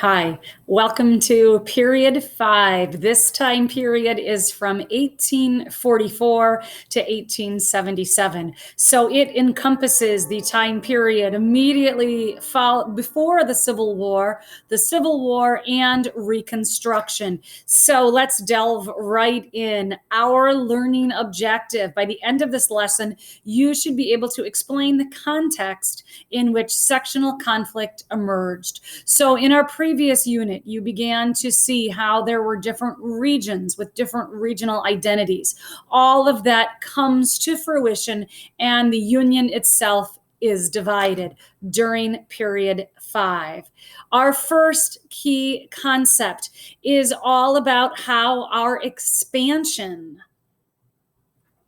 Hi, welcome to period 5. This time period is from 1844 to 1877. So it encompasses the time period immediately before the Civil War, and Reconstruction. So let's delve right in. Our learning objective. By the end of this lesson, you should be able to explain the context in which sectional conflict emerged. So in our previous unit, you began to see how there were different regions with different regional identities. All of that comes to fruition, and the Union itself is divided during period 5. Our first key concept is all about how our expansion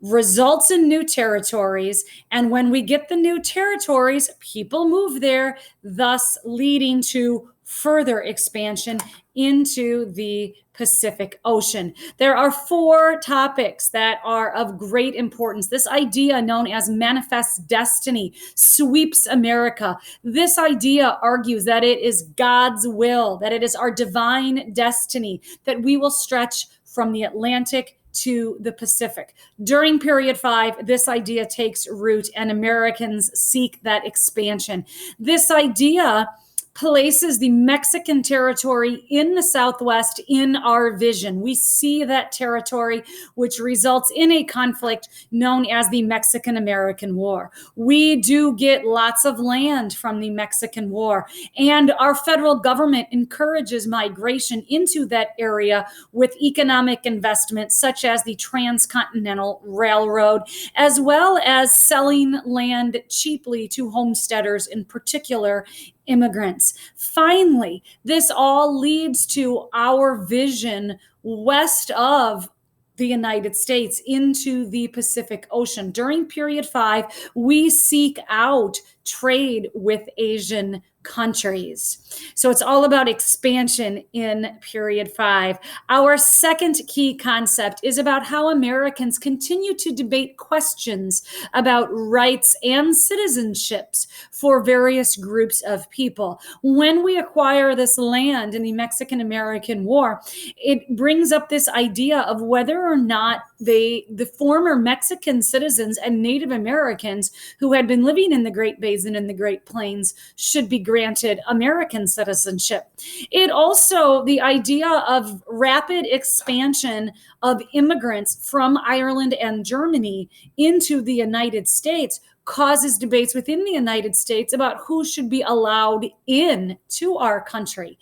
results in new territories. And when we get the new territories, people move there, thus leading to further expansion into the Pacific Ocean. There are 4 topics that are of great importance. This idea, known as manifest destiny, sweeps America. This idea argues that it is God's will, that it is our divine destiny, that we will stretch from the Atlantic to the Pacific. During period 5, this idea takes root and Americans seek that expansion. This idea places the Mexican territory in the Southwest in our vision. We see that territory, which results in a conflict known as the Mexican-American War. We do get lots of land from the Mexican War, and our federal government encourages migration into that area with economic investments such as the Transcontinental Railroad, as well as selling land cheaply to homesteaders, in particular immigrants. Finally, this all leads to our vision west of the United States into the Pacific Ocean. During period 5, we seek out trade with Asian countries. So it's all about expansion in period 5. Our second key concept is about how Americans continue to debate questions about rights and citizenships for various groups of people. When we acquire this land in the Mexican-American War, it brings up this idea of whether or not the former Mexican citizens and Native Americans who had been living in the Great Basin and the Great Plains should be granted American citizenship. It also, the idea of rapid expansion of immigrants from Ireland and Germany into the United States causes debates within the United States about who should be allowed in to our country.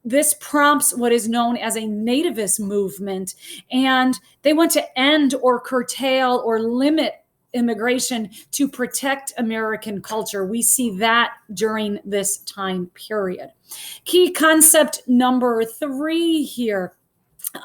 This prompts what is known as a nativist movement, and they want to end or curtail or limit immigration to protect American culture. We see that during this time period. Key concept number 3 here.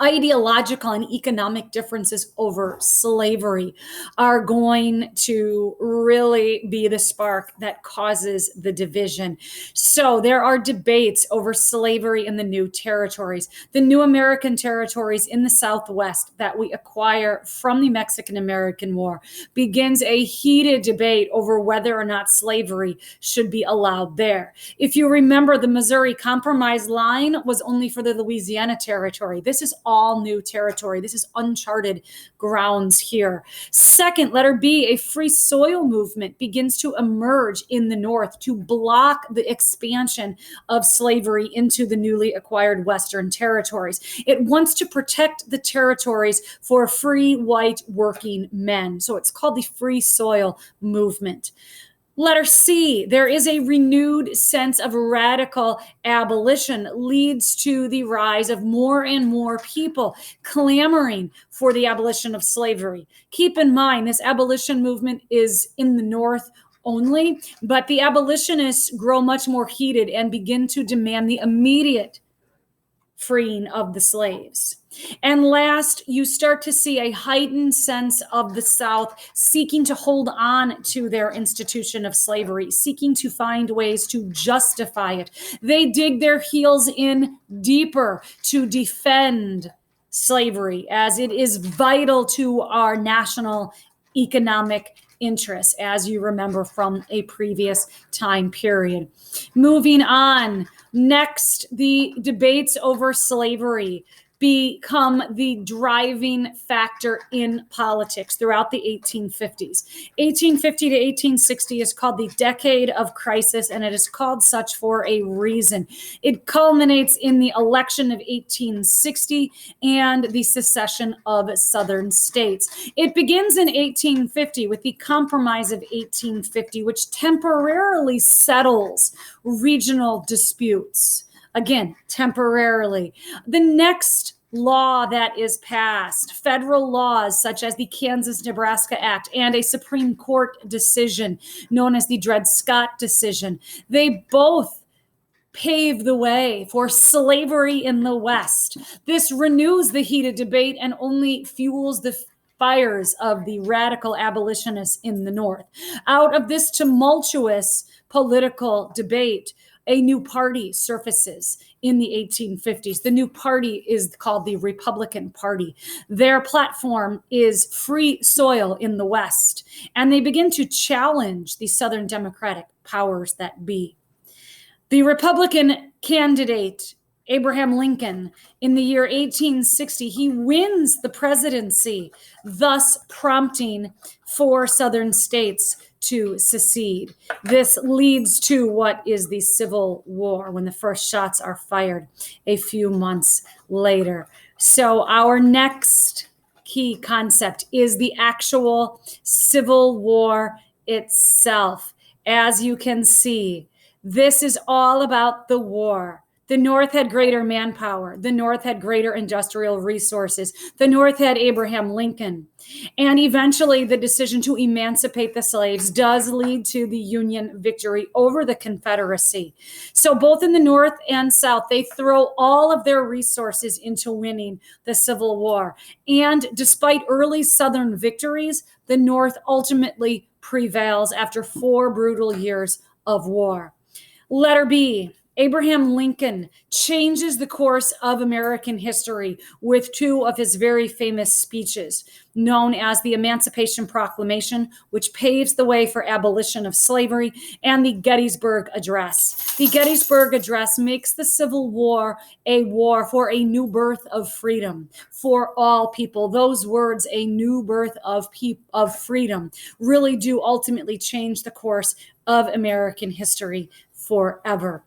Ideological and economic differences over slavery are going to really be the spark that causes the division. So there are debates over slavery in the new territories. The new American territories in the Southwest that we acquire from the Mexican-American War begins a heated debate over whether or not slavery should be allowed there. If you remember, the Missouri Compromise line was only for the Louisiana territory. This is all new territory. This is uncharted grounds here. Second, letter B, a free soil movement begins to emerge in the North to block the expansion of slavery into the newly acquired Western territories. It wants to protect the territories for free white working men. So it's called the free soil movement. Letter C, there is a renewed sense of radical abolition leads to the rise of more and more people clamoring for the abolition of slavery. Keep in mind, this abolition movement is in the North only, but the abolitionists grow much more heated and begin to demand the immediate freeing of the slaves. And last, you start to see a heightened sense of the South seeking to hold on to their institution of slavery, seeking to find ways to justify it. They dig their heels in deeper to defend slavery, as it is vital to our national economic interests, as you remember from a previous time period. Moving on, Next, the debates over slavery become the driving factor in politics throughout the 1850s. 1850 to 1860 is called the decade of crisis, and it is called such for a reason. It culminates in the election of 1860 and the secession of Southern states. It begins in 1850 with the Compromise of 1850, which temporarily settles regional disputes. Again, temporarily. The next law that is passed, federal laws such as the Kansas-Nebraska Act and a Supreme Court decision known as the Dred Scott decision, they both pave the way for slavery in the West. This renews the heated debate and only fuels the fires of the radical abolitionists in the North. Out of this tumultuous political debate, a new party surfaces in the 1850s. The new party is called the Republican Party. Their platform is free soil in the West, and they begin to challenge the Southern Democratic powers that be. The Republican candidate, Abraham Lincoln, in the year 1860, he wins the presidency, thus prompting 4 Southern states to secede. This leads to what is the Civil War, when the first shots are fired a few months later. So our next key concept is the actual Civil War itself. As you can see, this is all about the war. The North had greater manpower. The North had greater industrial resources. The North had Abraham Lincoln. And eventually, the decision to emancipate the slaves does lead to the Union victory over the Confederacy. So both in the North and South, they throw all of their resources into winning the Civil War. And despite early Southern victories, the North ultimately prevails after 4 brutal years of war. Letter B, Abraham Lincoln changes the course of American history with 2 of his very famous speeches, known as the Emancipation Proclamation, which paves the way for abolition of slavery, and the Gettysburg Address. The Gettysburg Address makes the Civil War a war for a new birth of freedom for all people. Those words, a new birth of freedom, really do ultimately change the course of American history forever.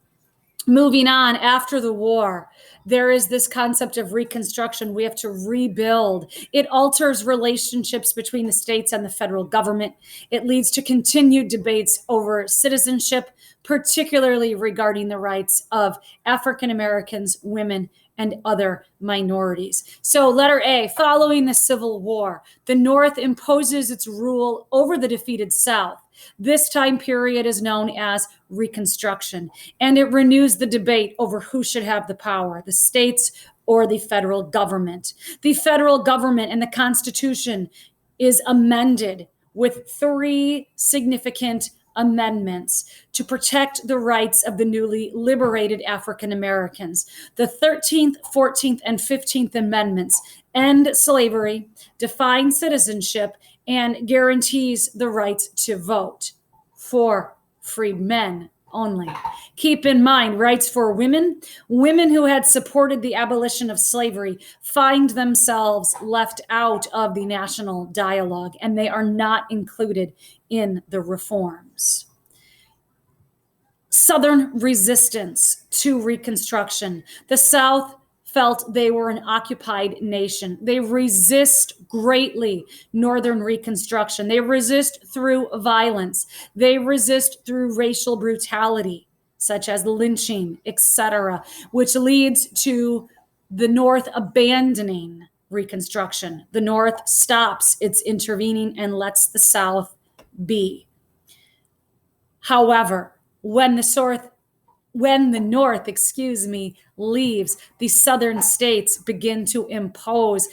Moving on, after the war, there is this concept of Reconstruction. We have to rebuild. It alters relationships between the states and the federal government. It leads to continued debates over citizenship, particularly regarding the rights of African Americans, women, and other minorities. So letter A, following the Civil War, the North imposes its rule over the defeated South. This time period is known as Reconstruction, and it renews the debate over who should have the power, the states or the federal government. The federal government and the Constitution is amended with 3 significant amendments to protect the rights of the newly liberated African Americans. The 13th, 14th, and 15th Amendments end slavery, define citizenship, and guarantees the right to vote for freed men only. Keep in mind, rights for women who had supported the abolition of slavery find themselves left out of the national dialogue, and they are not included in the reforms. Southern resistance to Reconstruction. The South felt they were an occupied nation. They resist greatly Northern Reconstruction. They resist through violence. They resist through racial brutality, such as lynching, etc., which leads to the North abandoning Reconstruction. The North stops its intervening and lets the South be. However, when the North leaves, the Southern states begin to impose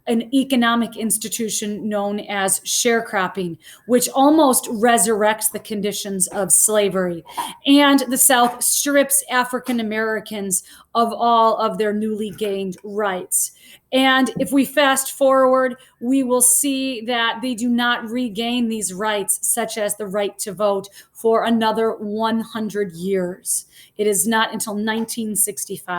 an economic institution known as sharecropping, which almost resurrects the conditions of slavery. And the South strips African Americans of all of their newly gained rights. And if we fast forward, we will see that they do not regain these rights, such as the right to vote, for another 100 years. It is not until 1965.